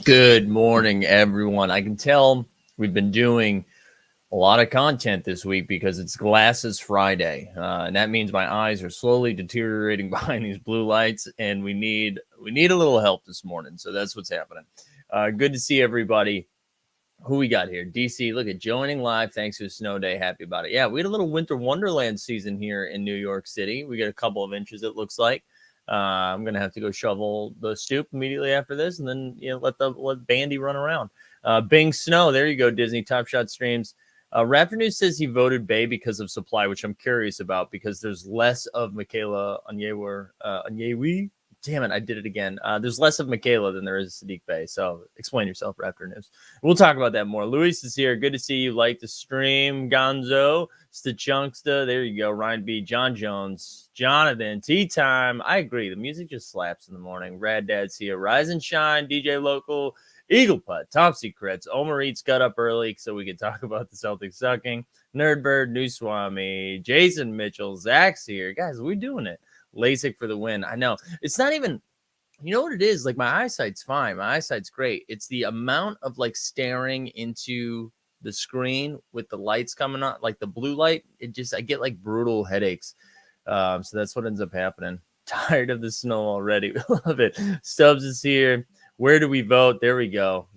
Good morning, everyone. I can tell we've been doing a lot of content this week because it's Glasses Friday, and that means my eyes are slowly deteriorating behind these blue lights, and we need a little help this morning. So that's what's happening. Good to see everybody. Who we got here? DC, look at joining live. Thanks to a snow day. Happy about it. Yeah, we had a little winter wonderland season here in New York City. We got a couple of inches, it looks like. I'm gonna have to go shovel the stoop immediately after this, and then let Bandy run around. Bing Snow, there you go. Disney Top Shot streams. Raptor News says he voted Bay because of supply, which I'm curious about because there's less of Michaela Onyewi. Damn it, I did it again. There's less of Michaela than there is Sadiq Bay. So explain yourself, Raptor News. We'll talk about that more. Luis is here. Good to see you. Like the stream. Gonzo, Stachunksta. There you go. Ryan B. John Jones. Jonathan. Tea time. I agree. The music just slaps in the morning. Rad Dad's here. Rise and Shine. DJ Local. Eagle Putt. Top Secrets. Omar Eats got up early so we could talk about the Celtics sucking. Nerdbird. New Swami. Jason Mitchell. Zach's here. Guys, we're doing it. LASIK for the win. I know. It's not even, you know what it is? Like my eyesight's fine. My eyesight's great. It's the amount of like staring into the screen with the lights coming on, like the blue light. I get like brutal headaches. So that's what ends up happening. Tired of the snow already. Love it. Stubbs is here. Where do we vote? There we go.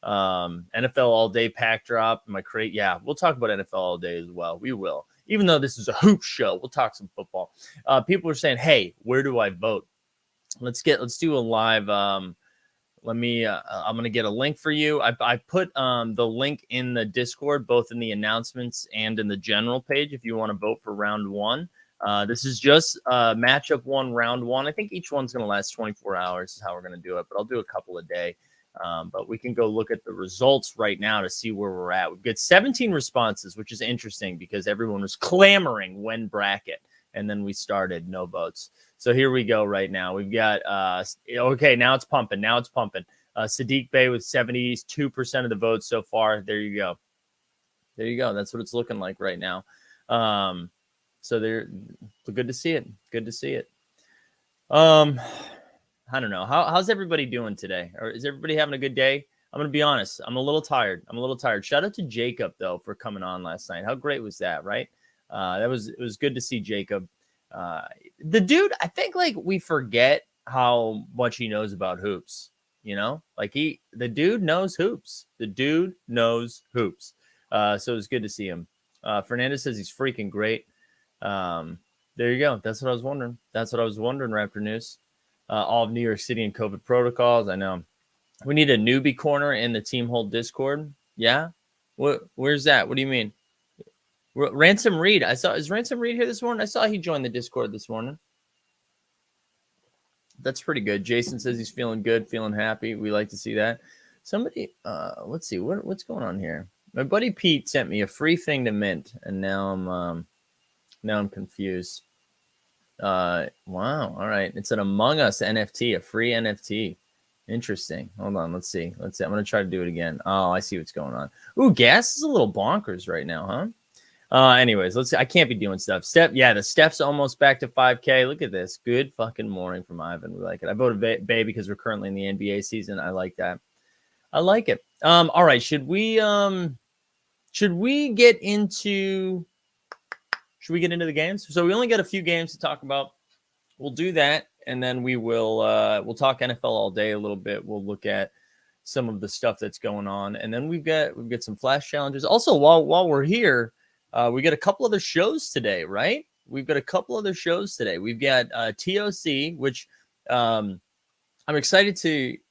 NFL all day pack drop. My crate. Yeah, we'll talk about NFL all day as well. We will. Even though this is a hoop show, we'll talk some football. People are saying, "Hey, where do I vote?" Let's do a live. I'm gonna get a link for you. I put the link in the Discord, both in the announcements and in the general page. If you want to vote for round one, this is just matchup one, round one. I think each one's gonna last 24 hours. Is how we're gonna do it, but I'll do a couple a day. But we can go look at the results right now to see where we're at. We've got 17 responses, which is interesting because everyone was clamoring when bracket, and then we started no votes. So here we go right now. We've got, okay, now it's pumping. Sadiq Bay with 72% of the votes so far. There you go. That's what it's looking like right now. So good to see it. I don't know. How's everybody doing today? Or is everybody having a good day? I'm going to be honest. I'm a little tired. Shout out to Jacob, though, for coming on last night. How great was that, right? It was good to see Jacob. The dude, I think, like, we forget how much he knows about hoops. You know? Like, the dude knows hoops. So it was good to see him. Fernandez says he's freaking great. There you go. That's what I was wondering. Raptor News. All of New York City and COVID protocols. I know. We need a newbie corner in the Team Hold Discord. Yeah? Where's that? What do you mean? Ransom Reed. Is Ransom Reed here this morning? I saw he joined the Discord this morning. That's pretty good. Jason says he's feeling good, feeling happy. We like to see that. Somebody, let's see, what's going on here? My buddy Pete sent me a free thing to mint, and now I'm confused. Wow. All right. It's an Among Us NFT, a free NFT. Interesting. Hold on. Let's see. I'm going to try to do it again. Oh, I see what's going on. Ooh, gas is a little bonkers right now, huh? Anyways, let's see. I can't be doing stuff. The Steph's almost back to 5K. Look at this. Good fucking morning from Ivan. We like it. I voted Bay because we're currently in the NBA season. I like that. I like it. All right. Should we get into the games? So we only got a few games to talk about. We'll do that, and then we'll talk NFL all day a little bit. We'll look at some of the stuff that's going on, and then we've got some flash challenges. Also, while we're here, we got a couple other shows today, right? We've got TOC, which I'm excited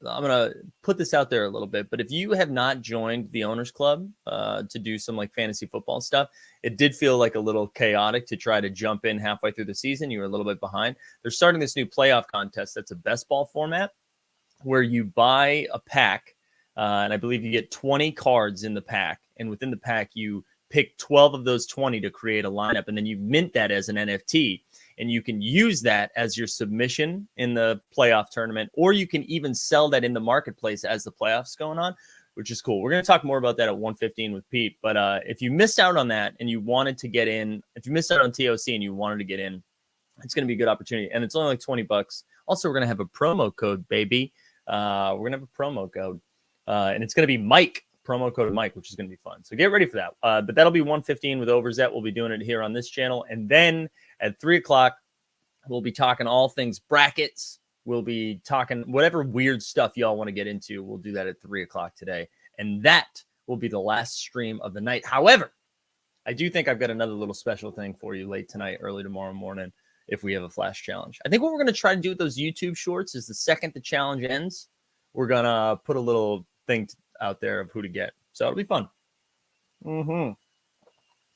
I'm going to put this out there a little bit, but if you have not joined the Owners Club to do some like fantasy football stuff, it did feel like a little chaotic to try to jump in halfway through the season. You were a little bit behind. They're starting this new playoff contest that's a best ball format where you buy a pack, and I believe you get 20 cards in the pack, and within the pack, you pick 12 of those 20 to create a lineup, and then you mint that as an NFT. And you can use that as your submission in the playoff tournament, or you can even sell that in the marketplace as the playoffs going on, which is cool. We're going to talk more about that at 1:15 with Pete. But if you missed out on that and you wanted to get in, if you missed out on TOC and you wanted to get in, it's going to be a good opportunity. And it's only like $20. Also, we're going to have a promo code, baby. We're going to have a promo code, and it's going to be Mike, promo code Mike, which is going to be fun. So get ready for that. But that'll be 1:15 with Overzet. We'll be doing it here on this channel. And then at 3 o'clock, we'll be talking all things brackets. We'll be talking whatever weird stuff y'all want to get into. We'll do that at 3 o'clock today. And that will be the last stream of the night. However, I do think I've got another little special thing for you late tonight, early tomorrow morning, if we have a flash challenge. I think what we're going to try to do with those YouTube shorts is the second the challenge ends, we're going to put a little thing out there of who to get. So it'll be fun.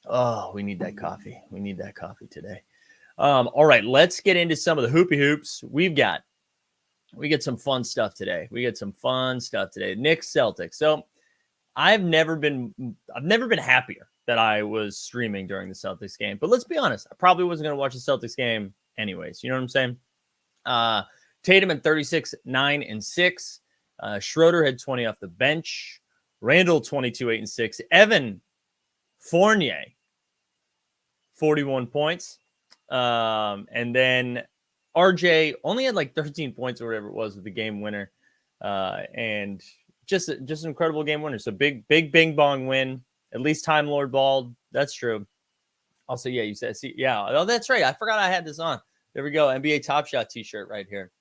Oh, we need that coffee. We need that coffee today. All right, let's get into some of the hoopy hoops. We get some fun stuff today. Knicks Celtics. So I've never been happier that I was streaming during the Celtics game. But let's be honest, I probably wasn't going to watch the Celtics game anyways. You know what I'm saying? Tatum at 36, 9 and 6. Schroeder had 20 off the bench. Randall 22, 8 and 6. Evan Fournier 41 points. And then RJ only had like 13 points or whatever it was with the game winner. And just an incredible game winner. So big bing bong win. At least Time Lord balled. That's true. Also, yeah, you said, oh, that's right. I forgot I had this on. There we go. NBA Top Shot t-shirt right here.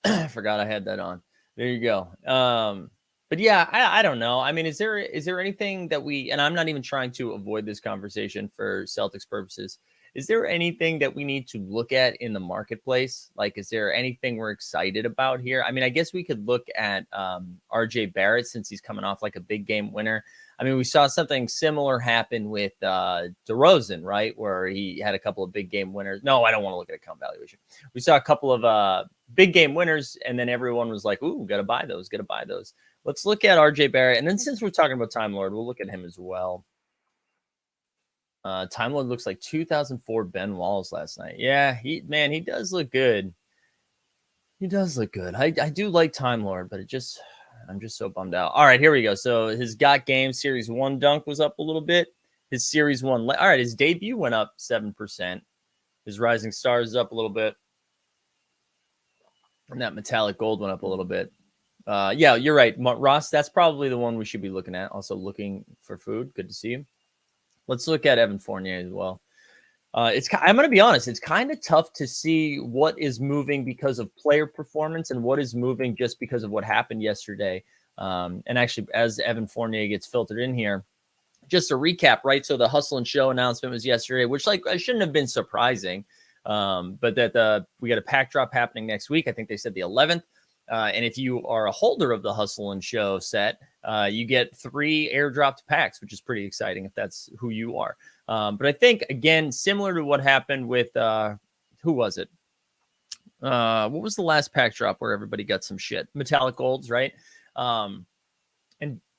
I forgot I had that on. There you go. But yeah, I don't know. I mean, is there anything that and I'm not even trying to avoid this conversation for Celtics purposes. Is there anything that we need to look at in the marketplace? Like, is there anything we're excited about here? I mean, I guess we could look at RJ Barrett since he's coming off like a big game winner. I mean, we saw something similar happen with DeRozan, right? Where he had a couple of big game winners. No, I don't want to look at account valuation. We saw a couple of big game winners, and then everyone was like, ooh, got to buy those. Let's look at RJ Barrett. And then since we're talking about Time Lord, we'll look at him as well. Time Lord looks like 2004 Ben Wallace last night. Yeah, he does look good. I do like Time Lord, but I'm just so bummed out. All right, here we go. So his Got Game Series 1 dunk was up a little bit. His Series 1, all right, his debut went up 7%. His Rising Stars is up a little bit. And that metallic gold went up a little bit. Yeah, you're right. Ross, that's probably the one we should be looking at. Also looking for food. Good to see you. Let's look at Evan Fournier as well. I'm going to be honest. It's kind of tough to see what is moving because of player performance and what is moving just because of what happened yesterday. And actually, as Evan Fournier gets filtered in here, just a recap, right? So the Hustle and Show announcement was yesterday, which I shouldn't have been surprising. But that we got a pack drop happening next week. I think they said the 11th. And if you are a holder of the Hustle and Show set, you get 3 airdropped packs, which is pretty exciting if that's who you are. But I think, again, similar to what happened with, who was it? What was the last pack drop where everybody got some shit? Metallic Golds, right? And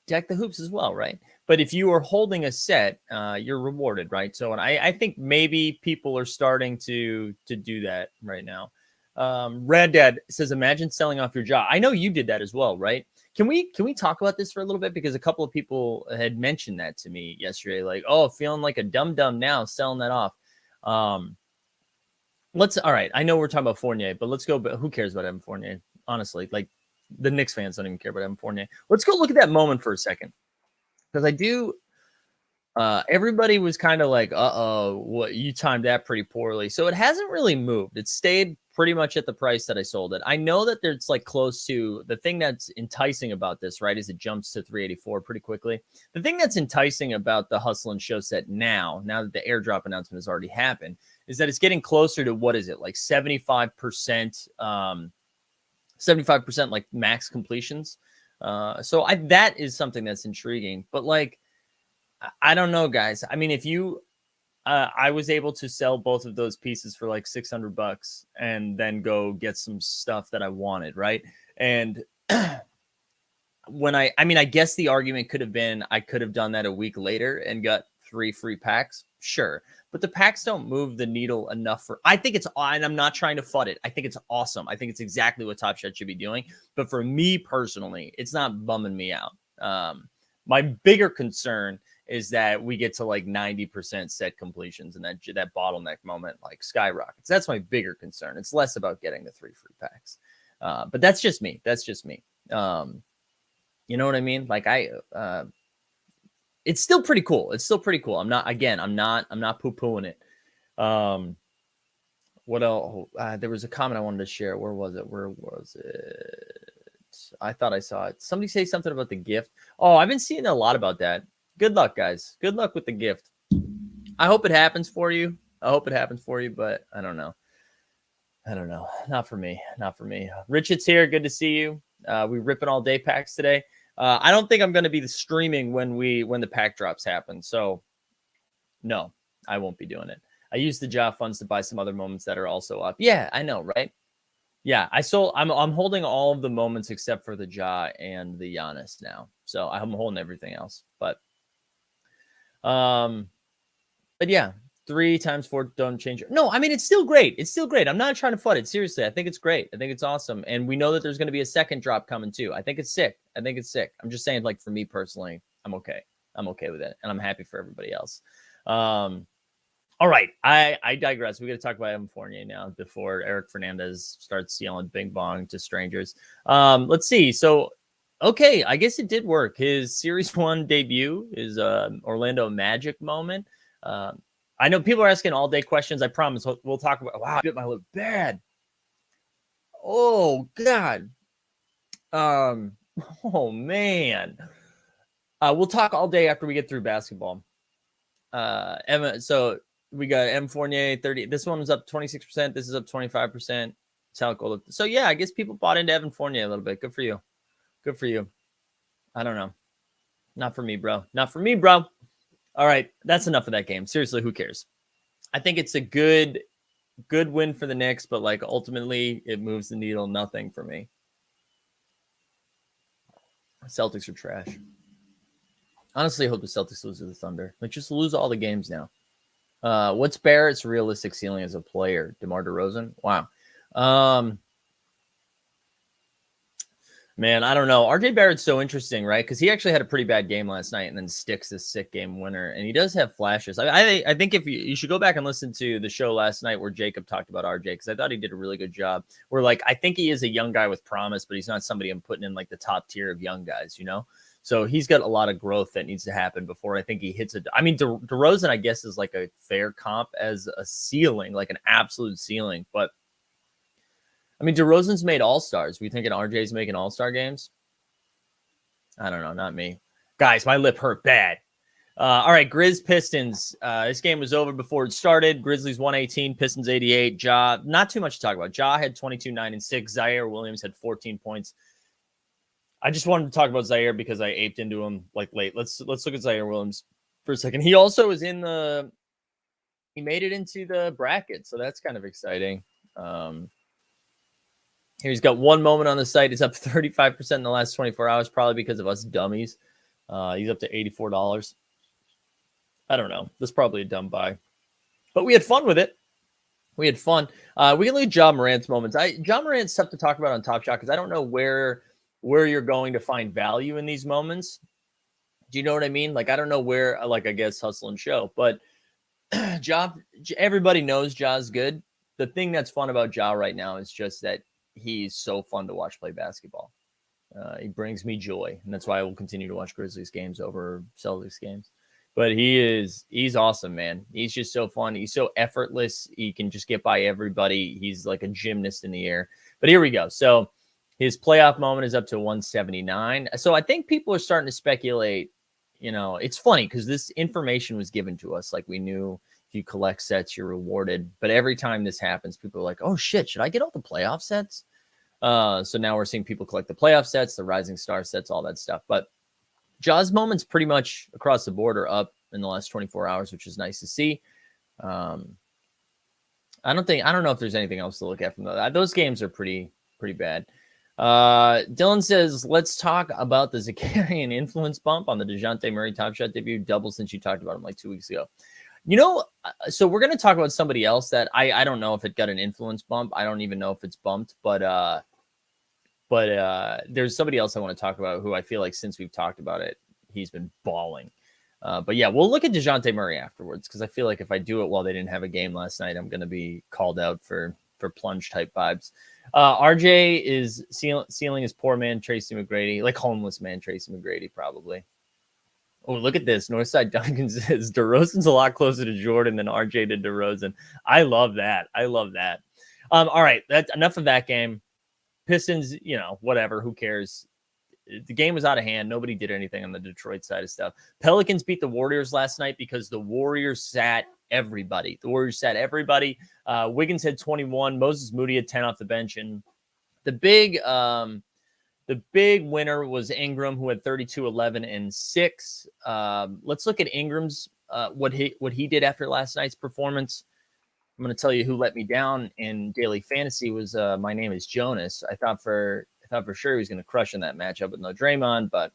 Deck the Hoops as well, right? But if you are holding a set, you're rewarded, right? So, and I think maybe people are starting to do that right now. Rad Dad says, imagine selling off your job. I know you did that as well, right? Can we talk about this for a little bit? Because a couple of people had mentioned that to me yesterday, like, oh, feeling like a dum-dum now, selling that off. All right, I know we're talking about Fournier, but let's go, but who cares about Evan Fournier? Honestly, like the Knicks fans don't even care about Evan Fournier. Let's go look at that moment for a second. Because I do, everybody was kind of like, what, you timed that pretty poorly. So it hasn't really moved. It stayed pretty much at the price that I sold it. I know that there's like close to the thing that's enticing about this, right? Is it jumps to 384 pretty quickly. The thing that's enticing about the Hustle and Show set now that the airdrop announcement has already happened, is that it's getting closer to, what is it? Like 75%, 75% like max completions. So that is something that's intriguing, but like, I don't know, guys. I mean, if you, I was able to sell both of those pieces for like $600 and then go get some stuff that I wanted. Right. And when I guess the argument could have been, I could have done that a week later and got 3 free packs. Sure. But the packs don't move the needle enough I think it's, and I'm not trying to FUD it. I think it's awesome. I think it's exactly what Top Shot should be doing. But for me personally, it's not bumming me out. My bigger concern is that we get to like 90% set completions and that bottleneck moment like skyrockets. That's my bigger concern. It's less about getting the 3 free packs. But that's just me. That's just me. You know what I mean? Like it's still pretty cool. It's still pretty cool. I'm not poo-pooing it. What else? There was a comment I wanted to share. Where was it? I thought I saw it. Somebody say something about the gift. Oh, I've been seeing a lot about that. Good luck, guys. Good luck with the gift. I hope it happens for you. But I don't know. Not for me. Richard's here. Good to see you. We ripping all day packs today. I don't think I'm going to be streaming when the pack drops happen. So no, I won't be doing it. I used the job funds to buy some other moments that are also up. Yeah, I know, right? Yeah, I'm holding all of the moments except for the Ja and the Giannis now. So I'm holding everything else. But yeah, 3 times 4 don't change. No, I mean, it's still great. I'm not trying to FUD it. Seriously, I think it's great. I think it's awesome. And we know that there's going to be a second drop coming too. I think it's sick. I'm just saying, like, for me personally, I'm okay. I'm okay with it. And I'm happy for everybody else. All right. I digress. We got to talk about Evan Fournier now before Eric Fernandez starts yelling bing bong to strangers. Let's see. So, okay, I guess it did work. His Series 1 debut is Orlando Magic moment. I know people are asking all day questions. I promise we'll talk about. Wow, I bit my lip bad. Oh God. Oh man. We'll talk all day after we get through basketball. Emma. So we got M Fournier 30. This one was up 26%. This is up 25%. So yeah, I guess people bought into Evan Fournier a little bit. Good for you. I don't know. Not for me, bro. All right, that's enough of that game. Seriously, who cares? I think it's a good win for the Knicks, but like ultimately it moves the needle nothing for me. Celtics are trash. Honestly, I hope the Celtics lose to the Thunder. Like, just lose all the games now. What's Barrett's realistic ceiling as a player? DeMar DeRozan? Wow. Man, I don't know. RJ Barrett's so interesting, right? Because he actually had a pretty bad game last night and then sticks this sick game winner. And he does have flashes. I think if you should go back and listen to the show last night where Jacob talked about RJ, because I thought he did a really good job. Where, like, I think he is a young guy with promise, but he's not somebody I'm putting in like the top tier of young guys, you know? So he's got a lot of growth that needs to happen before I think he hits it. I mean, DeRozan, I guess, is like a fair comp as a ceiling, like an absolute ceiling. But I mean, DeRozan's made all-stars. We thinking RJ's making all-star games? I don't know. Not me. Guys, my lip hurt bad. All right, Grizz Pistons. This game was over before it started. Grizzlies 118, Pistons 88. Ja, not too much to talk about. Ja had 22, 9, and 6. Zaire Williams had 14 points. I just wanted to talk about Zaire because I aped into him like late. Let's look at Zaire Williams for a second. He also is he made it into the bracket, so that's kind of exciting. Here he's got one moment on the site. It's up 35% in the last 24 hours, probably because of us dummies. He's up to $84. I don't know. That's probably a dumb buy. But we had fun with it. We had fun. We can look at Ja Morant's moments. Ja Morant's tough to talk about on Top Shot because I don't know where you're going to find value in these moments. Do you know what I mean? Like, I don't know where, like, I guess Hustle and Show. But Ja, everybody knows Ja's good. The thing that's fun about Ja right now is just that he's so fun to watch play basketball. He brings me joy, and that's why I will continue to watch Grizzlies games over Celtics games. But he's awesome, man. He's just so fun. He's so effortless. He can just get by everybody. He's like a gymnast in the air. But here we go. So his playoff moment is up to 179. So I think people are starting to speculate. You know, it's funny because this information was given to us. Like, we knew if you collect sets, you're rewarded. But every time this happens, people are like, oh, shit, should I get all the playoff sets? So now we're seeing people collect the playoff sets, the Rising Star sets, all that stuff. But Ja's moments pretty much across the board are up in the last 24 hours, which is nice to see. I don't know if there's anything else to look at from those games are pretty bad. Dylan says, let's talk about the Zakarian influence bump on the DeJounte Murray Top Shot debut. Double since you talked about him like 2 weeks ago. You know, so we're going to talk about somebody else that I don't know if it got an influence bump. I don't even know if it's bumped, but there's somebody else I want to talk about who I feel like since we've talked about it, he's been balling. But yeah, we'll look at DeJounte Murray afterwards because I feel like if I do it while they didn't have a game last night, I'm going to be called out for plunge type vibes. RJ is ceiling is poor man Tracy McGrady, like homeless man Tracy McGrady, probably. Oh, look at this. Northside Duncan says DeRozan's a lot closer to Jordan than RJ to DeRozan. I love that. I love that. All right, that's enough of that game. Pistons, whatever. Who cares? The game was out of hand. Nobody did anything on the Detroit side of stuff. Pelicans beat the Warriors last night because the Warriors sat everybody. Wiggins had 21. Moses Moody had 10 off the bench. And the big winner was Ingram, who had 32, 11, and 6. Let's look at Ingram's what he did after last night's performance. I'm going to tell you who let me down in daily fantasy was my name is Jonas. I thought for sure he was going to crush in that matchup with no Draymond, but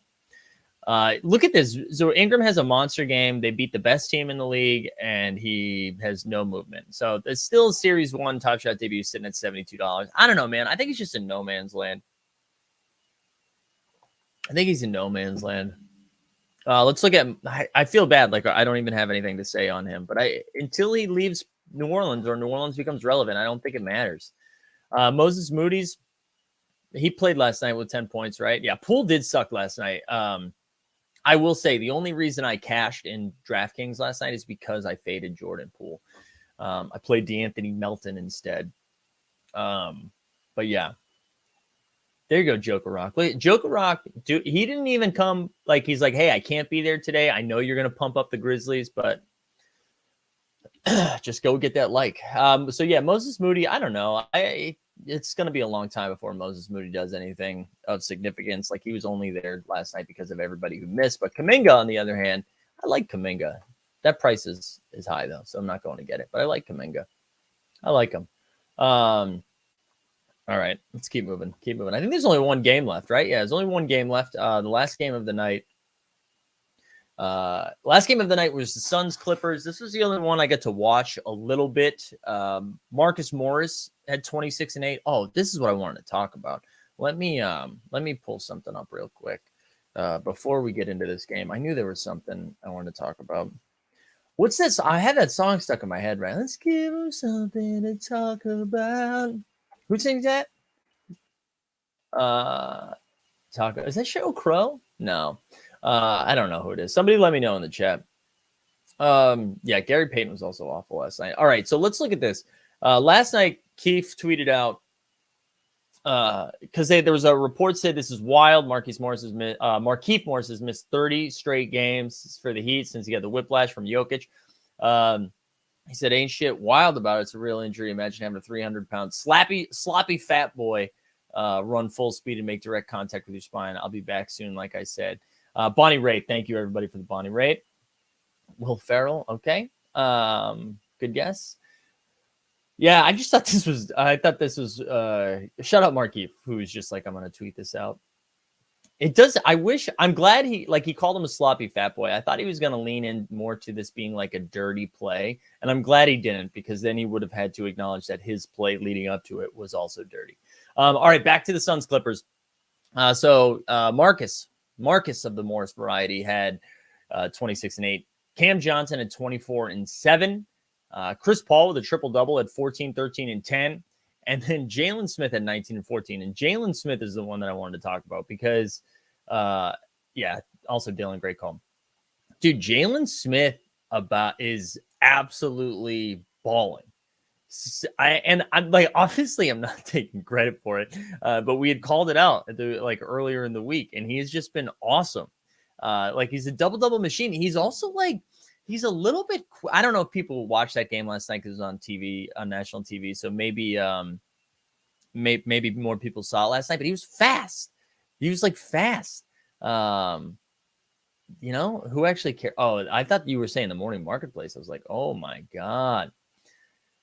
look at this. So Ingram has a monster game. They beat the best team in the league, and he has no movement. So there's still Series 1 Top Shot debut sitting at $72. I don't know, man. I think he's just in no man's land. Let's look at. I feel bad. Like I don't even have anything to say on him. But until he leaves New Orleans or New Orleans becomes relevant, I don't think it matters. Moses Moody's. He played last night with 10 points, right? Yeah, Poole did suck last night. I will say the only reason I cashed in DraftKings last night is because I faded Jordan Poole. I played DeAnthony Melton instead. But yeah. There you go, Joker Rock. Joker Rock, dude, he didn't even come like he's like, hey, I can't be there today. I know you're going to pump up the Grizzlies, but just go get that like. So yeah, Moses Moody, I don't know. It's going to be a long time before Moses Moody does anything of significance. Like he was only there last night because of everybody who missed. But Kuminga, on the other hand, I like Kuminga. That price is high though, so I'm not going to get it. But I like Kuminga. I like him. All right, let's keep moving. I think there's only one game left, right? Yeah, there's only one game left. The last game of the night. Was the Suns Clippers. This was the only one I got to watch a little bit. Marcus Morris had 26 and 8. Oh, this is what I wanted to talk about. Let me pull something up real quick before we get into this game. I knew there was something I wanted to talk about. What's this? I had that song stuck in my head, right? Let's give him something to talk about. Who sings that? Is that Sheryl Crow? No. I don't know who it is. Somebody let me know in the chat. Yeah, Gary Payton was also awful last night. All right, so let's look at this. Last night, Keith tweeted out because there was a report said this is wild. Markieff Morris has missed 30 straight games for the Heat since he got the whiplash from Jokic. He said, ain't shit wild about it. It's a real injury. Imagine having a 300-pound sloppy fat boy run full speed and make direct contact with your spine. I'll be back soon, like I said. Bonnie Raitt, thank you, everybody, for the Bonnie Raitt. Will Ferrell, okay. Good guess. Yeah, I thought this was shout out Markieff, who's just like, I'm going to tweet this out. I'm glad he called him a sloppy fat boy. I thought he was going to lean in more to this being like a dirty play. And I'm glad he didn't, because then he would have had to acknowledge that his play leading up to it was also dirty. All right, back to the Suns Clippers. So Marcus of the Morris variety had 26 and 8. Cam Johnson had 24 and 7. Chris Paul with a triple-double at 14, 13, and 10. And then Jalen Smith had 19 and 14. And Jalen Smith is the one that I wanted to talk about because, also Dylan, great call. Dude, Jalen Smith is absolutely balling. I'm like, obviously I'm not taking credit for it, but we had called it out earlier in the week, and he's just been awesome. He's a double machine. He's also he's a little bit. I don't know if people watched that game last night because it was on TV, on national TV. So maybe more people saw it last night. But he was fast. He was fast. Who actually cared? Oh, I thought you were saying the morning marketplace. I was like, oh my god.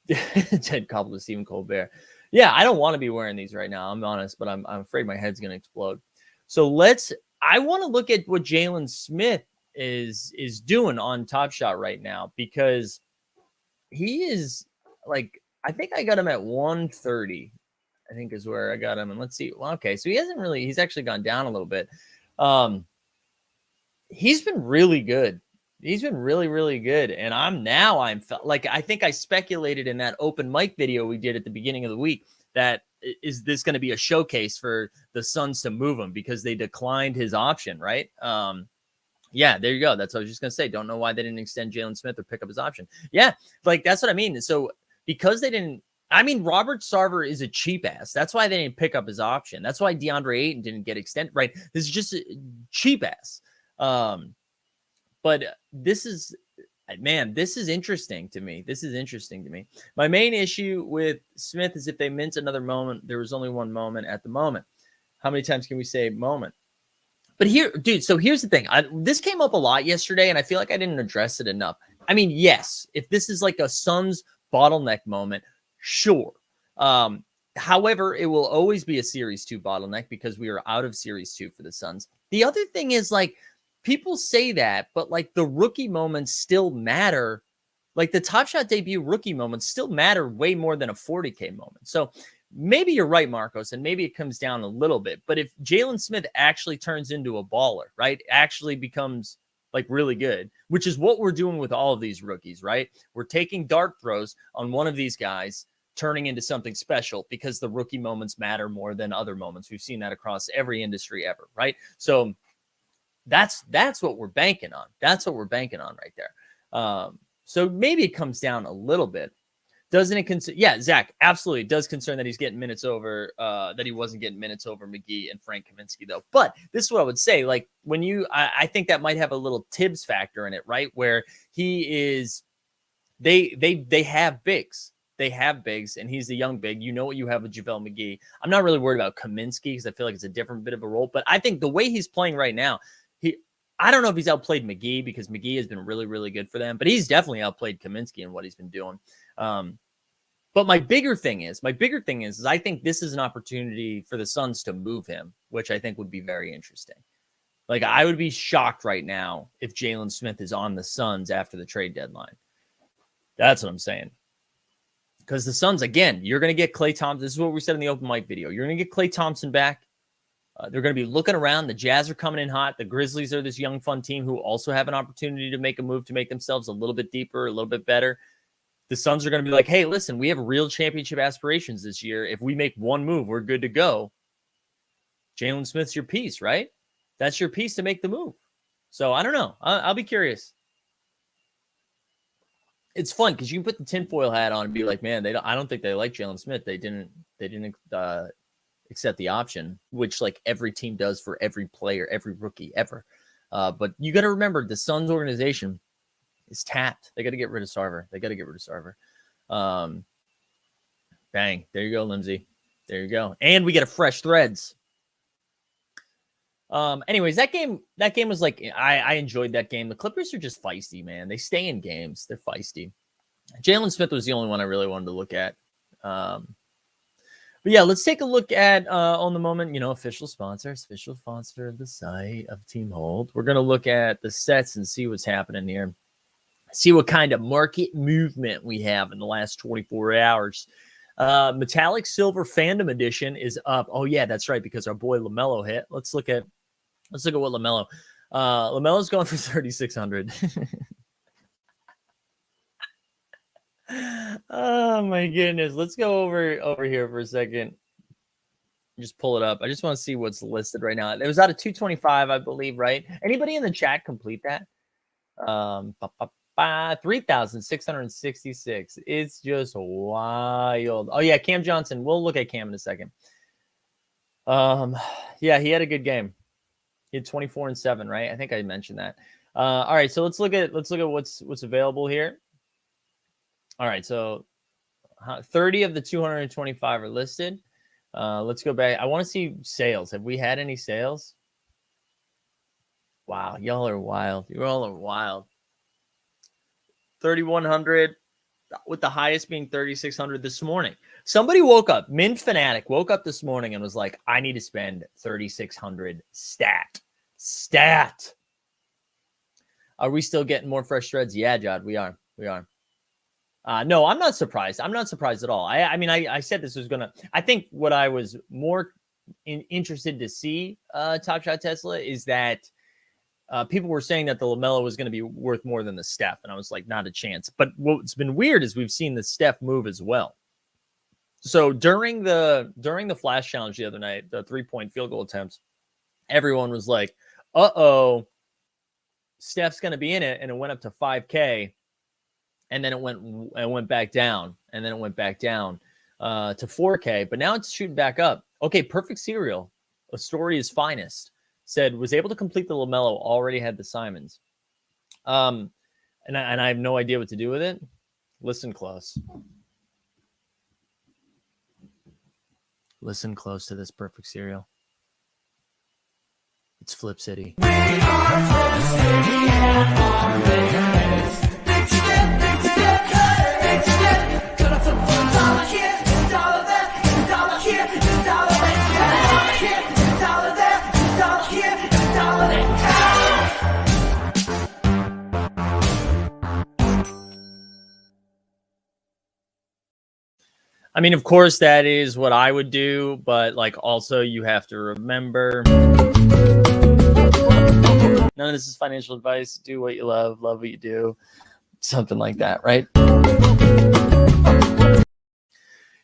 Ted Koppel to Stephen Colbert. Yeah, I don't want to be wearing these right now. I'm honest, but I'm afraid my head's going to explode. So I want to look at what Jalen Smith is doing on Top Shot right now, because he is I think I got him at 130. I think is where I got him. And let's see. Well, okay, so he's actually gone down a little bit. He's been really good. He's been really, really good. And I think I speculated in that open mic video we did at the beginning of the week that is this going to be a showcase for the Suns to move him because they declined his option, right? Yeah, there you go. That's what I was just going to say. Don't know why they didn't extend Jalen Smith or pick up his option. Yeah, like that's what I mean. So because they didn't, I mean, Robert Sarver is a cheap ass. That's why they didn't pick up his option. That's why DeAndre Ayton didn't get extended, right? This is just a cheap ass. But this is, man, this is interesting to me. This is interesting to me. My main issue with Smith is if they mint another moment, there was only one moment at the moment. How many times can we say moment? But here, dude, so here's the thing. This came up a lot yesterday, and I feel like I didn't address it enough. I mean, yes, if this is like a Suns bottleneck moment, sure. However, it will always be a Series 2 bottleneck because we are out of Series 2 for the Suns. The other thing is, like, people say that, but, like, the rookie moments still matter. Like, the Top Shot debut rookie moments still matter way more than a 40K moment. So maybe you're right, Marcos, and maybe it comes down a little bit. But if Jalen Smith actually turns into a baller, right, actually becomes like really good, which is what we're doing with all of these rookies, right? We're taking dart throws on one of these guys, turning into something special because the rookie moments matter more than other moments. We've seen that across every industry ever, right? So that's what we're banking on. That's what we're banking on right there. So maybe it comes down a little bit. Doesn't it concern? Yeah, Zach, absolutely. It does concern that he's getting minutes over, that he wasn't getting minutes over McGee and Frank Kaminsky, though. But this is what I would say. Like, when I think that might have a little Tibbs factor in it, right? Where he is, they have bigs. They have bigs, and he's the young big. You know what you have with JaVale McGee. I'm not really worried about Kaminsky because I feel like it's a different bit of a role. But I think the way he's playing right now, I don't know if he's outplayed McGee because McGee has been really, really good for them, but he's definitely outplayed Kaminsky in what he's been doing. But my bigger thing is I think this is an opportunity for the Suns to move him, which I think would be very interesting. Like, I would be shocked right now if Jalen Smith is on the Suns after the trade deadline. That's what I'm saying. Because the Suns, again, you're going to get Klay Thompson. This is what we said in the open mic video. You're going to get Klay Thompson back. They're going to be looking around. The Jazz are coming in hot. The Grizzlies are this young, fun team who also have an opportunity to make a move to make themselves a little bit deeper, a little bit better. The Suns are going to be like, hey, listen, we have real championship aspirations this year. If we make one move, we're good to go. Jalen Smith's your piece, right? That's your piece to make the move. So I don't know. I'll be curious. It's fun because you can put the tinfoil hat on and be like, man, I don't think they like Jalen Smith. They didn't accept the option, which like every team does for every player, every rookie ever. But you got to remember the Suns organization is tapped. They got to get rid of Sarver. Bang. There you go, Lindsay. There you go. And we get a fresh threads. Anyways, that game was like, I enjoyed that game. The Clippers are just feisty, man. They stay in games. They're feisty. Jalen Smith was the only one I really wanted to look at. But yeah, let's take a look at on the moment, official sponsor of the site of Team Hold. We're going to look at the sets and see what's happening here. See what kind of market movement we have in the last 24 hours. Metallic Silver Fandom Edition is up. Oh yeah, that's right, because our boy LaMelo hit. Let's look at what LaMelo's going for 3,600. Oh my goodness. Let's go over here for a second. Just pull it up. I just want to see what's listed right now. It was out of 225, I believe, right? Anybody in the chat complete that? 3,666. It's just wild. Oh yeah, Cam Johnson. We'll look at Cam in a second. Yeah, he had a good game. He had 24 and 7, right? I think I mentioned that. All right, so let's look at what's available here. All right, so 30 of the 225 are listed. Let's go back. I want to see sales. Have we had any sales? Wow, y'all are wild. You all are wild. 3,100 with the highest being 3,600 this morning. Somebody woke up, Mint Fanatic woke up this morning and was like, I need to spend 3,600 stat. Are we still getting more fresh threads? Yeah, Jod, we are. No, I'm not surprised. I'm not surprised at all. I mean, I said this was I think what I was more interested to see, Top Shot Tesla, is that people were saying that the LaMelo was going to be worth more than the Steph. And I was like, not a chance. But what's been weird is we've seen the Steph move as well. So during the flash challenge the other night, the 3-point field goal attempts, everyone was like, "Uh-oh, Steph's going to be in it," and it went up to 5K, and then it went back down, and then it went back down to 4K, but now it's shooting back up. Okay, Perfect Serial, a story is finest, said was able to complete the LaMelo, already had the Simons. And I have no idea what to do with it. Listen close. Listen close to this Perfect Serial. It's Flip City. We are Flip City and on the big step, big step. Gonna flip $1 here, $1 there, $1 here, $1 there. $1 here, $1 there, $1 here, $1 there. I mean, of course, that is what I would do, but like also you have to remember, none of this is financial advice. Do what you love what you do, something like that, right?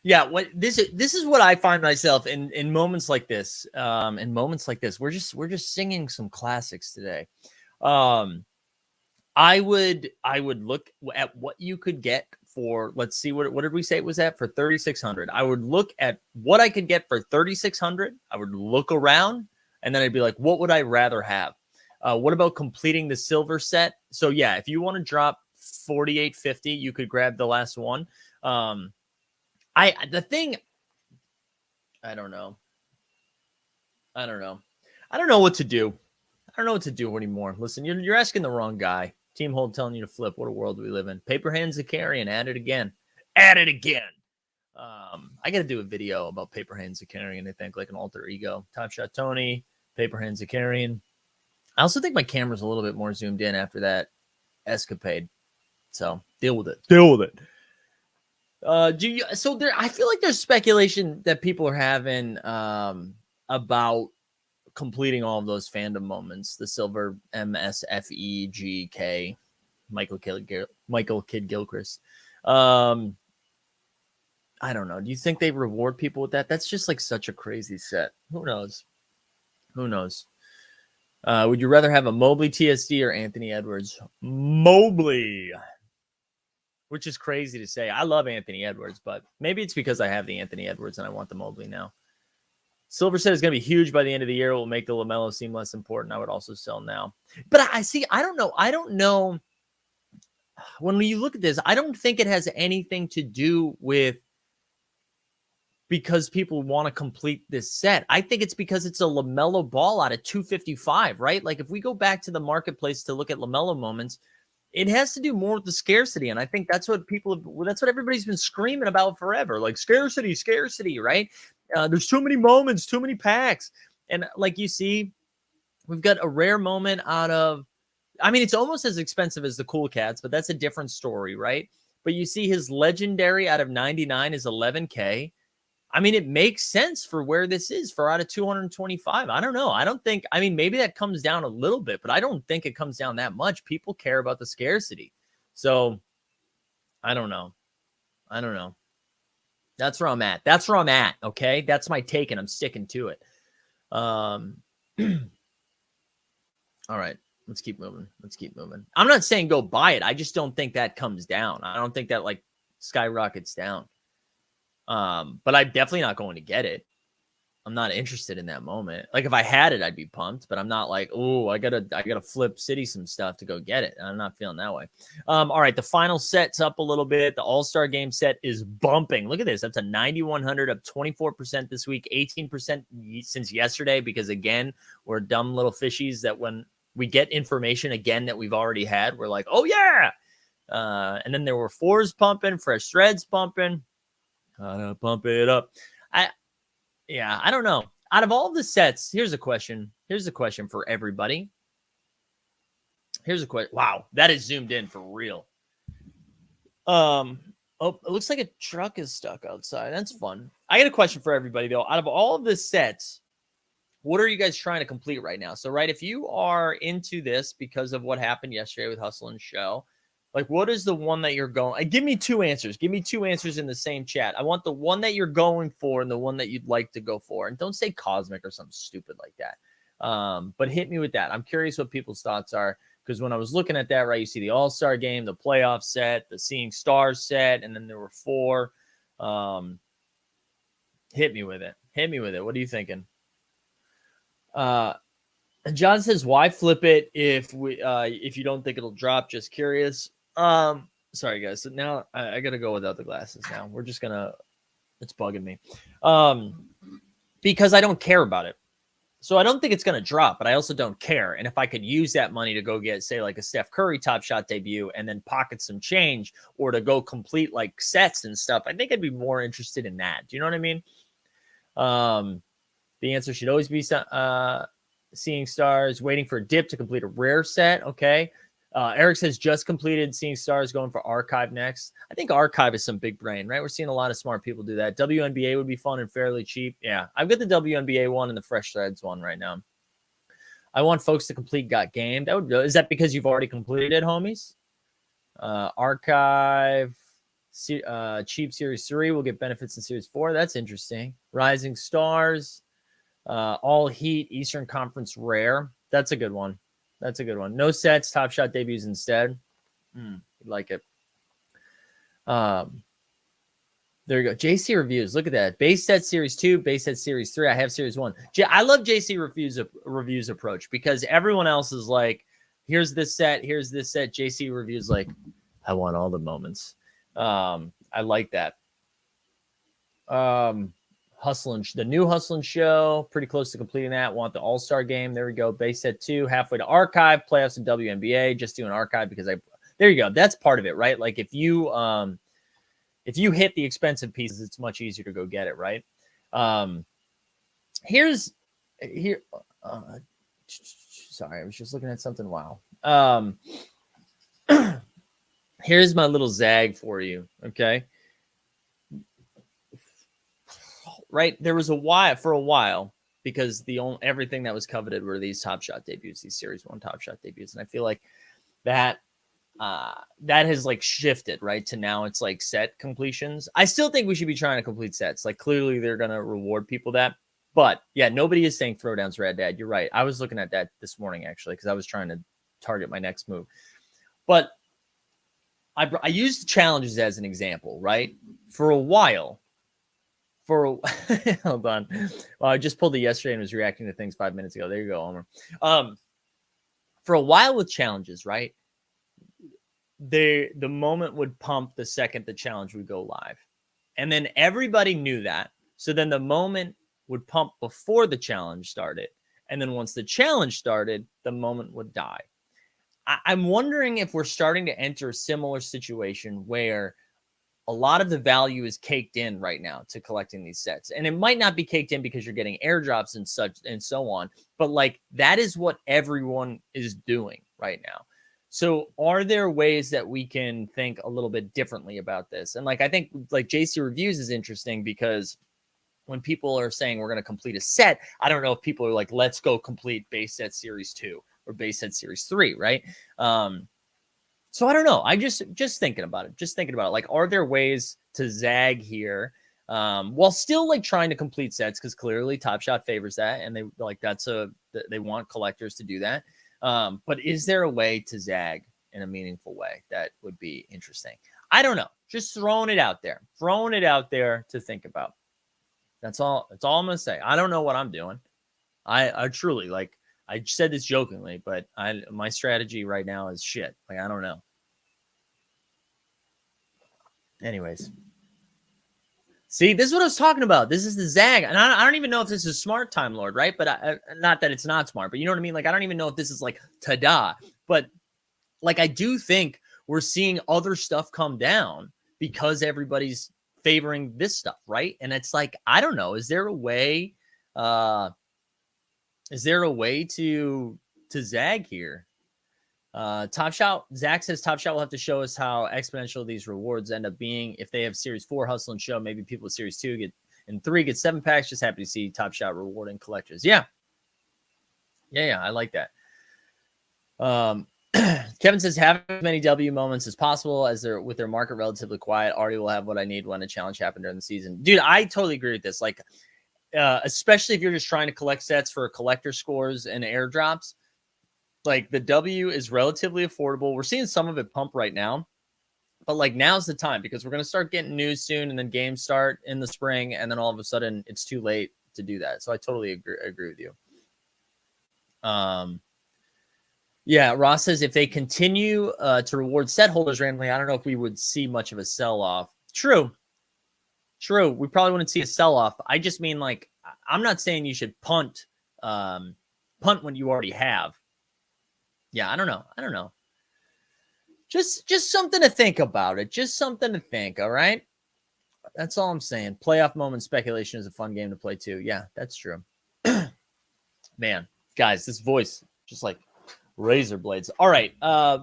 Yeah, what this is what I find myself in moments like this. In moments like this, we're just singing some classics today. I would look at what you could get for, let's see, what did we say it was at, for 3,600. I would look at what I could get for 3,600. I would look around, and then I'd be like, what would I rather have? What about completing the silver set? So yeah, if you want to drop 4,850, you could grab the last one. I don't know. I don't know what to do. I don't know what to do anymore. Listen, you're asking the wrong guy. Team Hold telling you to flip. What a world we live in. Paper hands to carry and at it again. At it again. I got to do a video about paper hands to carrying, I think, like an alter ego. Top Shot Tony, paper hands to carrying. I also think my camera's a little bit more zoomed in after that escapade. So deal with it. I feel like there's speculation that people are having about completing all of those fandom moments, the silver MSFEGK, Michael Kidd Gilchrist. I don't know. Do you think they reward people with that? That's just like such a crazy set. Who knows? Would you rather have a Mobley TSD or Anthony Edwards? Mobley, which is crazy to say. I love Anthony Edwards, but maybe it's because I have the Anthony Edwards and I want the Mobley now. Silver set is going to be huge by the end of the year. It will make the LaMelo seem less important. I would also sell now. But I don't know. When you look at this, I don't think it has anything to do with because people want to complete this set. I think it's because it's a LaMelo ball out of 255, right? Like if we go back to the marketplace to look at LaMelo moments, it has to do more with the scarcity. And I think that's what everybody's been screaming about forever. Like scarcity, right? There's too many moments, too many packs. And like you see, we've got a rare moment out of, I mean, it's almost as expensive as the Cool Cats, but that's a different story, right? But you see his legendary out of 99 is 11K. I mean, it makes sense for where this is for out of 225. I don't know. Maybe that comes down a little bit, but I don't think it comes down that much. People care about the scarcity. So I don't know. That's where I'm at. Okay. That's my take and I'm sticking to it. All right. Let's keep moving. I'm not saying go buy it. I just don't think that comes down. I don't think that like skyrockets down. But I'm definitely not going to get it. I'm not interested in that moment. Like if I had it, I'd be pumped, but I'm not like, oh, I gotta flip City some stuff to go get it. I'm not feeling that way. All right. The final set's up a little bit. The All-Star game set is bumping. Look at this. That's a 9,100 up 24% this week, 18% since yesterday, because again, we're dumb little fishies that when we get information again that we've already had, we're like, oh yeah. And then there were fours pumping, fresh threads pumping. Gotta pump it up. I don't know. Out of all the sets, here's a question for everybody. Here's a question. Wow, that is zoomed in for real. It looks like a truck is stuck outside. That's fun. I got a question for everybody though. Out of all of the sets, what are you guys trying to complete right now? So, right, if you are into this because of what happened yesterday with Hustle and Show, Like, what is the one that you're going? Give me 2 answers. Give me 2 answers in the same chat. I want the one that you're going for and the one that you'd like to go for. And don't say cosmic or something stupid like that. But hit me with that. I'm curious what people's thoughts are, because when I was looking at that, right, you see the All-Star game, the playoff set, the Seeing Stars set, and then there were 4. Hit me with it. Hit me with it. What are you thinking? John says, "Why flip it if you don't think it'll drop?" Just curious. Sorry guys. So now I gotta go without the glasses. Now we're just gonna. It's bugging me. Because I don't care about it. So I don't think it's gonna drop, but I also don't care. And if I could use that money to go get, say, like a Steph Curry Top Shot debut, and then pocket some change, or to go complete like sets and stuff, I think I'd be more interested in that. Do you know what I mean? The answer should always be Seeing Stars, waiting for a dip to complete a rare set. Okay. Eric says just completed Seeing Stars, going for Archive next. I think Archive is some big brain, right? We're seeing a lot of smart people do that. WNBA would be fun and fairly cheap. Yeah, I've got the WNBA one and the Fresh Threads one right now. I want folks to complete Got Game. Is that because you've already completed it, homies? Archive, cheap Series 3 will get benefits in Series 4. That's interesting. Rising Stars, All Heat, Eastern Conference Rare. That's a good one. That's a good one. No sets, Top Shot debuts instead. Like it. There you go. JC reviews. Look at that. Base set Series 2, base set Series 3. I have Series 1. I love JC reviews approach, because everyone else is like, here's this set, here's this set. JC reviews like, I want all the moments. I like that. The new Hustlin' Show, pretty close to completing that. Want the All-Star game. There we go. Base set 2, halfway to Archive, playoffs in WNBA. Just doing Archive because there you go. That's part of it, right? Like if you hit the expensive pieces, it's much easier to go get it, right? Sorry, I was just looking at something. Wow. Here's my little zag for you. Okay. Right. There was a while, because everything that was coveted were these Top Shot debuts, these Series 1 Top Shot debuts. And I feel like that has like shifted, right, to now it's like set completions. I still think we should be trying to complete sets. Like clearly they're going to reward people that, but yeah, nobody is saying Throwdown's Rad Dad. You're right. I was looking at that this morning actually, because I was trying to target my next move. But I used challenges as an example, right? For a while, hold on. Well, I just pulled it yesterday and was reacting to things 5 minutes ago. There you go, Homer. For a while with challenges, right? The moment would pump the second the challenge would go live. And then everybody knew that. So then the moment would pump before the challenge started. And then once the challenge started, the moment would die. I'm wondering if we're starting to enter a similar situation where a lot of the value is caked in right now to collecting these sets. And it might not be caked in because you're getting airdrops and such and so on, but like that is what everyone is doing right now. So are there ways that we can think a little bit differently about this? And like, I think like JC Reviews is interesting, because when people are saying we're going to complete a set, I don't know if people are like, let's go complete base set Series 2 or base set Series 3, right? So I don't know. I just thinking about it. Like, are there ways to zag here while still like trying to complete sets? Because clearly Top Shot favors that, and they like they want collectors to do that. But is there a way to zag in a meaningful way that would be interesting? I don't know. Just throwing it out there to think about. That's all I'm gonna say. I don't know what I'm doing. I truly, like, I said this jokingly, but my strategy right now is shit. Like, I don't know. Anyways. See, this is what I was talking about. This is the zag. And I don't even know if this is smart, Time Lord, right? But not that it's not smart, but you know what I mean? Like, I don't even know if this is like ta-da. But like, I do think we're seeing other stuff come down because everybody's favoring this stuff, right? And it's like, I don't know. Is there a way to zag here? Top Shot, Zach says Top Shot will have to show us how exponential these rewards end up being. If they have Series 4 Hustle and Show, maybe people with Series 2 and 3 get 7 packs. Just happy to see Top Shot rewarding collectors. Yeah, I like that. Kevin says, have as many W moments as possible as they're with their market relatively quiet. Already will have what I need when a challenge happened during the season. Dude, I totally agree with this. Like, especially if you're just trying to collect sets for collector scores and airdrops, like the W is relatively affordable. We're seeing some of it pump right now, but like now's the time because we're going to start getting news soon and then games start in the spring. And then all of a sudden it's too late to do that. So I totally agree with you. Yeah, Ross says if they continue to reward set holders randomly, I don't know if we would see much of a sell-off. True. We probably wouldn't see a sell-off. I just mean, like, I'm not saying you should punt when you already have. Yeah, I don't know. Just something to think about it. Just something to think, all right? That's all I'm saying. Playoff moment speculation is a fun game to play too. Yeah, that's true. Man, guys, this voice just like razor blades. All right.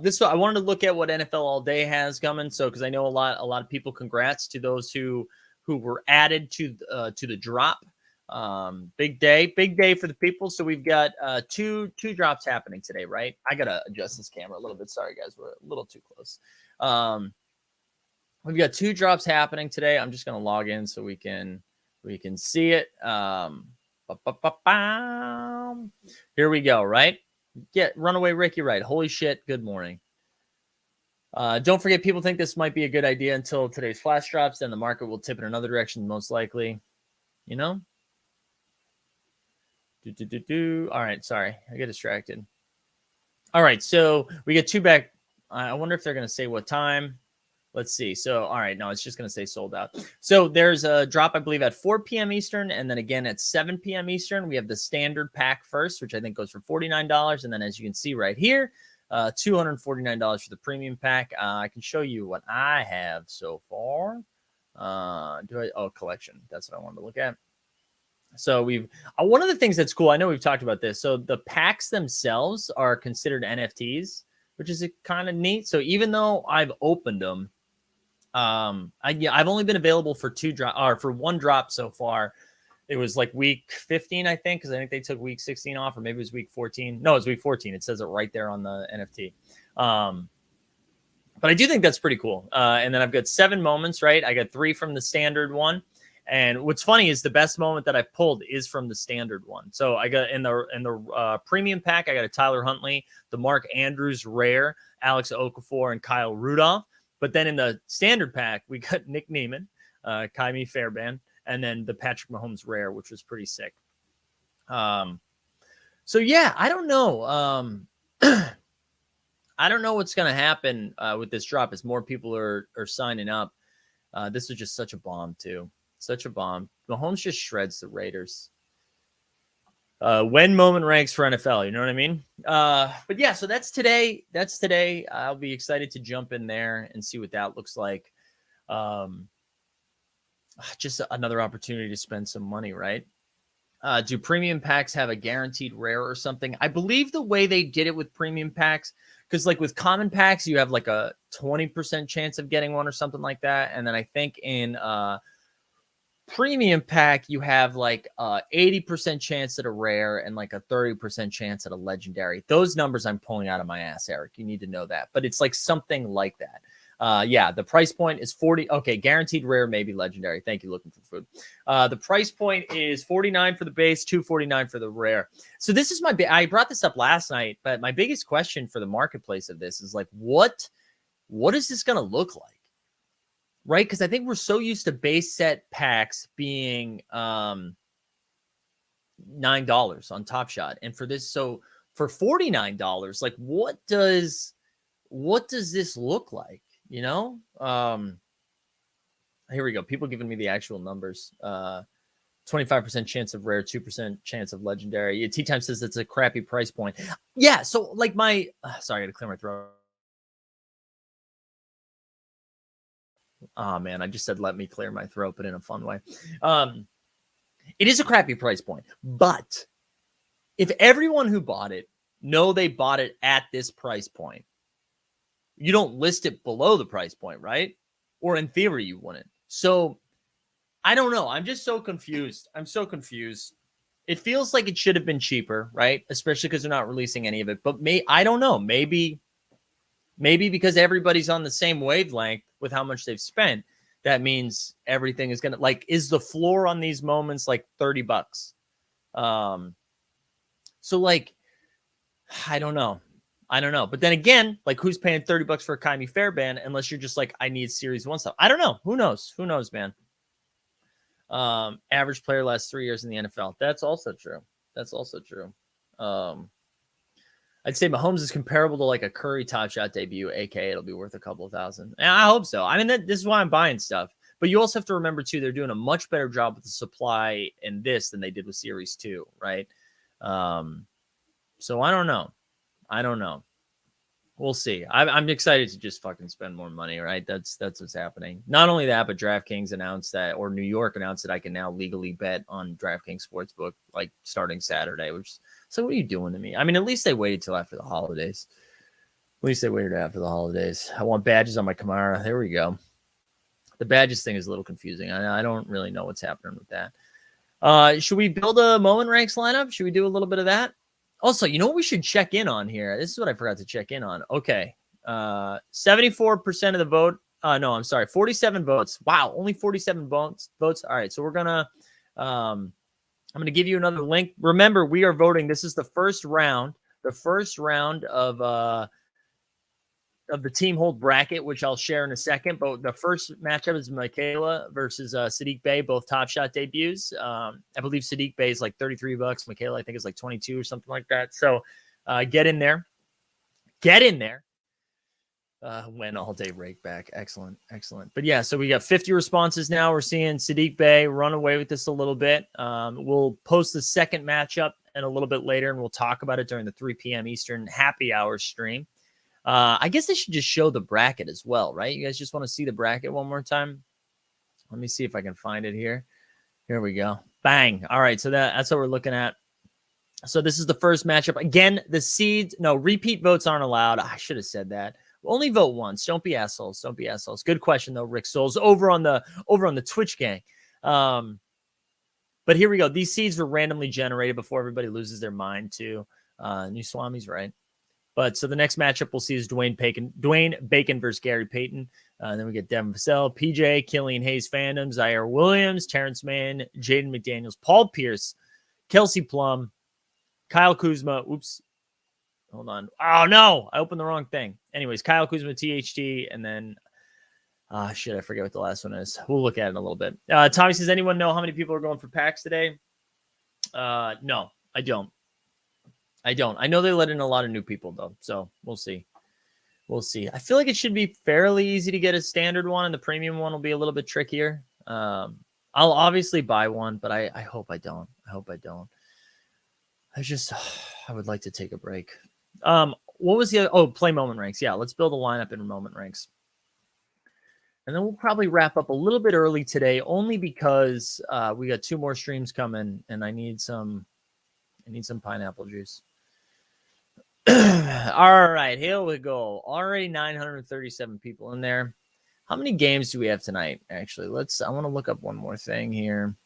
This I wanted to look at what NFL All Day has coming. So because I know a lot of people, congrats to those who were added to the drop. Big day for the people. So we've got two drops happening today, right? I gotta adjust this camera a little bit. Sorry guys, we're a little too close. We've got 2 drops happening today. I'm just gonna log in so we can see it. Here we go, right? Get Runaway Ricky right. Holy shit, good morning. Don't forget, people think this might be a good idea until today's flash drops. Then the market will tip in another direction, most likely. You know? All right, sorry. I get distracted. All right, so we get 2 back. I wonder if they're going to say what time. Let's see. So, all right, no, it's just going to say sold out. So there's a drop, I believe, at 4 p.m. Eastern, and then again at 7 p.m. Eastern. We have the standard pack first, which I think goes for $49. And then as you can see right here, $249 for the premium pack. I can show you what I have so far. Collection. That's what I wanted to look at. So we've one of the things that's cool. I know we've talked about this. So the packs themselves are considered NFTs, which is kind of neat. So even though I've opened them, I've only been available for 1 drop so far. It was like week 15, I think, because I think they took week 16 off, or maybe it was week 14. No, it was week 14. It says it right there on the NFT. But I do think that's pretty cool. And then I've got 7 moments, right? I got 3 from the standard one. And what's funny is the best moment that I pulled is from the standard one. So I got in the premium pack, I got a Tyler Huntley, the Mark Andrews rare, Alex Okafor, and Kyle Rudolph. But then in the standard pack, we got Nick Neiman, Kaimi Fairbairn, and then the Patrick Mahomes rare, which was pretty sick. So yeah, I don't know. I don't know what's going to happen with this drop as more people are signing up. This is just such a bomb too. Such a bomb. Mahomes just shreds the Raiders. When moment ranks for NFL, you know what I mean? But yeah, so that's today. I'll be excited to jump in there and see what that looks like. Just another opportunity to spend some money, right? Do premium packs have a guaranteed rare or something? I believe the way they did it with premium packs, because like with common packs, you have like a 20% chance of getting one or something like that. And then I think in premium pack, you have like 80% chance at a rare and like a 30% chance at a legendary. Those numbers I'm pulling out of my ass, Eric. You need to know that. But it's like something like that. Yeah, the price point is 40. Okay, guaranteed rare, maybe legendary. Thank you, looking for food. The price point is 49 for the base, 249 for the rare. So this is I brought this up last night, but my biggest question for the marketplace of this is like, what is this going to look like? Right? Because I think we're so used to base set packs being $9 on Top Shot. And for this, so for $49, like what does this look like? You know? Here we go. People giving me the actual numbers. 25% chance of rare, 2% chance of legendary. Tea Time says it's a crappy price point. Yeah, so like sorry, I gotta clear my throat. Oh man, I just said let me clear my throat, but in a fun way. It is a crappy price point, but if everyone who bought it know they bought it at this price point, you don't list it below the price point, right? Or in theory, you wouldn't. So I don't know. I'm just so confused. I'm so confused. It feels like it should have been cheaper, right? Especially because they're not releasing any of it. But I don't know. Maybe Maybe because everybody's on the same wavelength with how much they've spent, that means everything is going to, like, is the floor on these moments like $30? So like, I don't know. But then again, like, who's paying $30 for a Kyrie Fairbairn unless you're just like, I need Series 1 stuff? I don't know. Who knows, man? Average player last 3 years in the NFL. That's also true. I'd say Mahomes is comparable to like a Curry Top Shot debut, aka it'll be worth a couple of thousand. And I hope so. I mean, this is why I'm buying stuff. But you also have to remember too, they're doing a much better job with the supply in this than they did with Series 2, right? So I don't know. We'll see. I'm excited to just fucking spend more money, right? That's what's happening. Not only that, but DraftKings announced that, or New York announced that I can now legally bet on DraftKings Sportsbook, like starting Saturday. So what are you doing to me? I mean, at least they waited till after the holidays. I want badges on my Camaro. There we go. The badges thing is a little confusing. I don't really know what's happening with that. Should we build a moment ranks lineup? Should we do a little bit of that? Also, you know what we should check in on here? This is what I forgot to check in on. Okay. 74% of the vote. No, I'm sorry. 47 votes. Wow. Only 47 votes. All right. So we're going to, I'm going to give you another link. Remember, we are voting. This is the first round of the team hold bracket, which I'll share in a second. But the first matchup is Michaela versus Sadiq Bey, both Top Shot debuts. I believe Sadiq Bey is like $33. Michaela, I think, is like 22 or something like that. So get in there. Win all day rake back. Excellent. But yeah, so we got 50 responses now. We're seeing Sadiq Bey run away with this a little bit. We'll post the second matchup and a little bit later, and we'll talk about it during the 3 p.m. Eastern happy hour stream. I guess I should just show the bracket as well, right? You guys just want to see the bracket one more time? Let me see if I can find it here. Here we go. Bang. All right, so that's what we're looking at. So this is the first matchup. Again, the seeds, no, repeat votes aren't allowed. I should have said that. Only vote once. Don't be assholes. Good question, though, Rick Souls, over on the Twitch gang. But here we go. These seeds were randomly generated before everybody loses their mind, too. New Swami's right. But so the next matchup we'll see is Dwayne Bacon versus Gary Payton. Then we get Devin Vassell, PJ, Killian Hayes Fandom, Zaire Williams, Terrence Mann, Jaden McDaniels, Paul Pierce, Kelsey Plum, Kyle Kuzma. Oops. Hold on. Oh, no. I opened the wrong thing. Anyways, Kyle Kuzma, THT, and then I forget what the last one is. We'll look at it in a little bit. Tommy says, anyone know how many people are going for packs today? No, I don't. I know they let in a lot of new people, though, so we'll see. I feel like it should be fairly easy to get a standard one, and the premium one will be a little bit trickier. I'll obviously buy one, but I hope I don't. I would like to take a break. What was the other? Play moment ranks. Yeah, let's build a lineup in moment ranks. And then we'll probably wrap up a little bit early today, only because we got 2 more streams coming, and I need some pineapple juice. All right, here we go. Already 937 people in there. How many games do we have tonight? Actually, I want to look up one more thing here.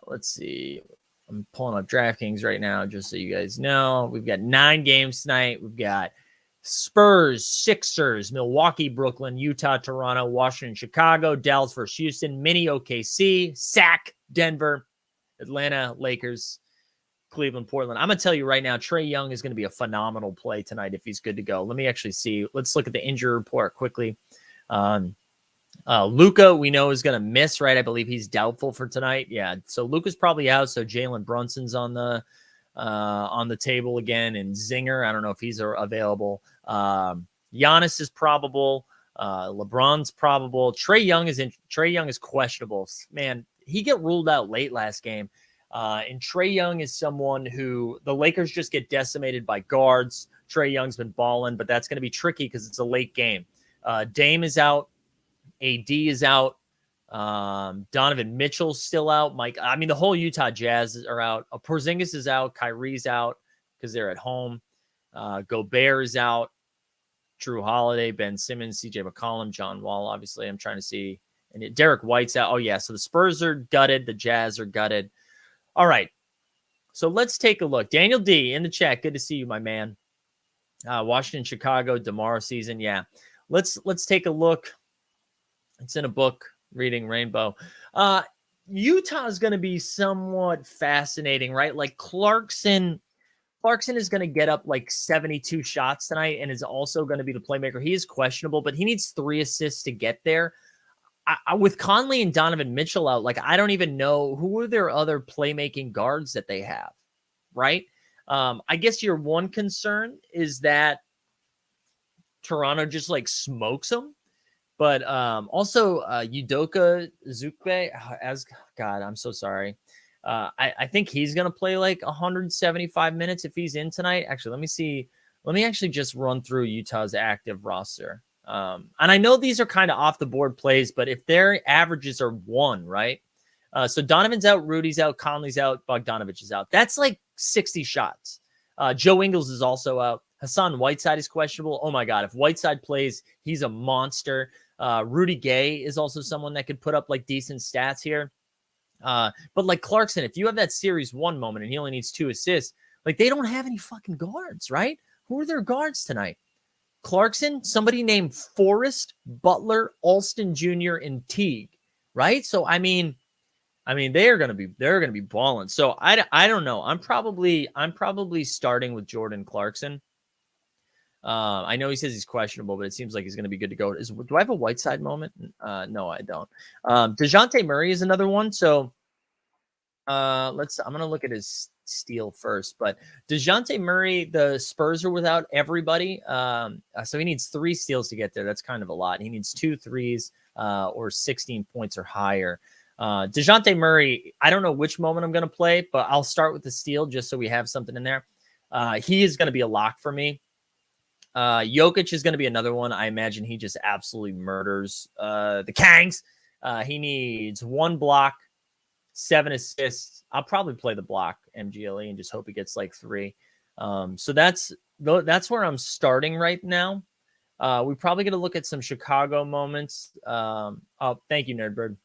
Let's see. I'm pulling up DraftKings right now, just so you guys know. We've got 9 games tonight. We've got Spurs, Sixers, Milwaukee, Brooklyn, Utah, Toronto, Washington, Chicago, Dallas versus Houston, Mini OKC, SAC, Denver, Atlanta, Lakers, Cleveland, Portland. I'm going to tell you right now, Trae Young is going to be a phenomenal play tonight if he's good to go. Let me actually see. Let's look at the injury report quickly. Luka, we know, is going to miss, right? I believe he's doubtful for tonight. Yeah, so Luka's probably out, so Jalen Brunson's on the table again, and Zinger, I don't know if he's available. Giannis is probable. LeBron's probable. Trae Young is questionable. Man, he get ruled out late last game. And Trae Young is someone who the Lakers just get decimated by guards. Trae Young's been balling, but that's going to be tricky because it's a late game. Dame is out. AD is out. Donovan Mitchell's still out. The whole Utah Jazz are out. Porzingis is out. Kyrie's out because they're at home. Gobert is out. Drew Holiday, Ben Simmons, CJ McCollum, John Wall. Obviously, I'm trying to see. And Derek White's out. Oh, yeah. So the Spurs are gutted. The Jazz are gutted. All right. So let's take a look. Daniel D in the chat. Good to see you, my man. Washington, Chicago, tomorrow season. Yeah. Let's take a look. It's in a book, Reading Rainbow. Utah is going to be somewhat fascinating, right? Like Clarkson is going to get up like 72 shots tonight and is also going to be the playmaker. He is questionable, but he needs 3 assists to get there. With Conley and Donovan Mitchell out, like I don't even know who are their other playmaking guards that they have, right? I guess your one concern is that Toronto just like smokes them. But also Udoka Zukbe, as God, I'm so sorry. I think he's going to play like 175 minutes if he's in tonight. Actually, let me see. Let me actually just run through Utah's active roster. And I know these are kind of off the board plays, but if their averages are 1, right? So Donovan's out, Rudy's out, Conley's out, Bogdanovich is out. That's like 60 shots. Joe Ingles is also out. Hassan Whiteside is questionable. Oh my God. If Whiteside plays, he's a monster. Rudy Gay is also someone that could put up like decent stats here. But like Clarkson, if you have that series 1 moment and he only needs 2 assists, like they don't have any fucking guards, right? Who are their guards tonight? Clarkson, somebody named Forrest, Butler, Alston Jr., and Teague, right? So I mean, they're gonna be balling. So I don't know. I'm probably starting with Jordan Clarkson. I know he says he's questionable, but it seems like he's going to be good to go. Do I have a Whiteside moment? No, I don't. DeJounte Murray is another one. So I'm going to look at his steal first, but DeJounte Murray, the Spurs are without everybody. So he needs 3 steals to get there. That's kind of a lot. He needs 2 threes or 16 points or higher. DeJounte Murray, I don't know which moment I'm going to play, but I'll start with the steal just so we have something in there. He is going to be a lock for me. Jokic is going to be another one. I imagine he just absolutely murders the Kangs. He needs 1 block, 7 assists. I'll probably play the block MGLE and just hope he gets like 3. So that's where I'm starting right now. We probably going to look at some Chicago moments. Oh, thank you, Nerdbird.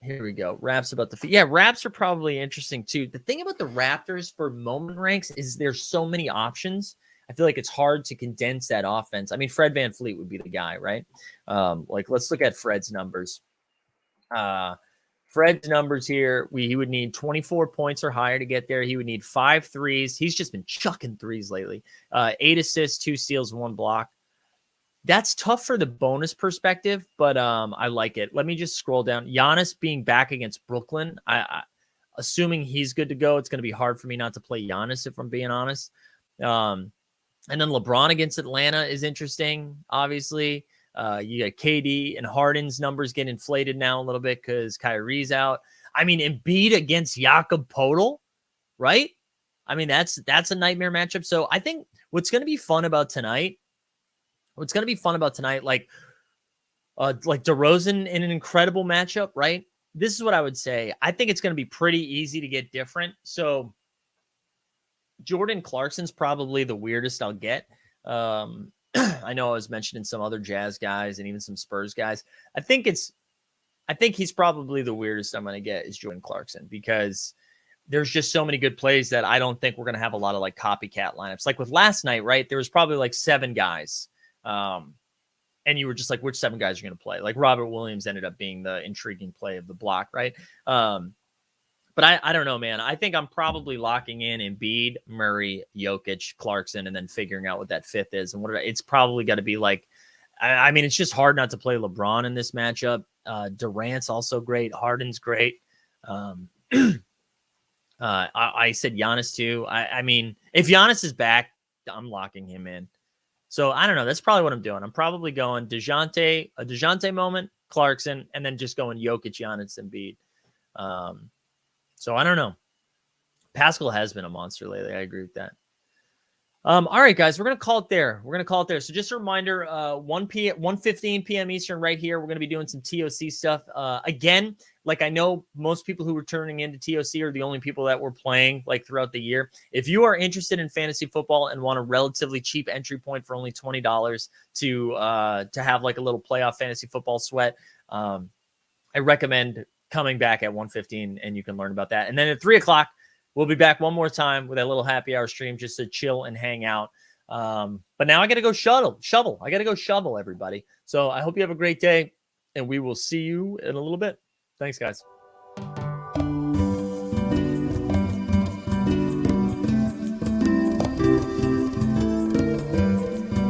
Here we go. Raps about the raps are probably interesting too. The thing about the Raptors for moment ranks is there's so many options. I feel like it's hard to condense that offense. I mean, Fred VanVleet would be the guy, right? Like let's look at Fred's numbers. Fred's numbers here, he would need 24 points or higher to get there. He would need 5 threes. He's just been chucking threes lately. 8 assists, 2 steals, 1 block. That's tough for the bonus perspective, but I like it. Let me just scroll down. Giannis being back against Brooklyn. I assuming he's good to go, it's going to be hard for me not to play Giannis if I'm being honest. And then LeBron against Atlanta is interesting. Obviously, you got KD and Harden's numbers get inflated now a little bit because Kyrie's out. I mean, Embiid against Jakob Poeltl, right? I mean, that's a nightmare matchup. So I think what's going to be fun about tonight. Like DeRozan in an incredible matchup, right? This is what I would say. I think it's going to be pretty easy to get different. So Jordan Clarkson's probably the weirdest I'll get. I know I was mentioning some other Jazz guys and even some Spurs guys. I think he's probably the weirdest I'm going to get is Jordan Clarkson because there's just so many good plays that I don't think we're going to have a lot of like copycat lineups. Like with last night, right? There was probably like 7 guys. And you were just like, which 7 guys are going to play? Like Robert Williams ended up being the intriguing play of the block, right? But I don't know, man. I think I'm probably locking in Embiid, Murray, Jokic, Clarkson, and then figuring out what that 5th is. And it's probably got to be like, I mean, it's just hard not to play LeBron in this matchup. Durant's also great. Harden's great. I said Giannis too. I mean, if Giannis is back, I'm locking him in. So I don't know. That's probably what I'm doing. I'm probably going a DeJounte moment, Clarkson, and then just going Jokic, Giannis, and Embiid. So I don't know. Pascal has been a monster lately. I agree with that. All right, guys, we're going to call it there. So just a reminder, 1:15 p.m. Eastern right here. We're going to be doing some TOC stuff. Again, like I know most people who were turning into TOC are the only people that were playing like throughout the year. If you are interested in fantasy football and want a relatively cheap entry point for only $20 to have like a little playoff fantasy football sweat, I recommend coming back at 1:15, and you can learn about that. And then at 3 o'clock, we'll be back one more time with a little happy hour stream just to chill and hang out. But now I got to go shovel. I got to go shovel, everybody. So I hope you have a great day, and we will see you in a little bit. Thanks, guys.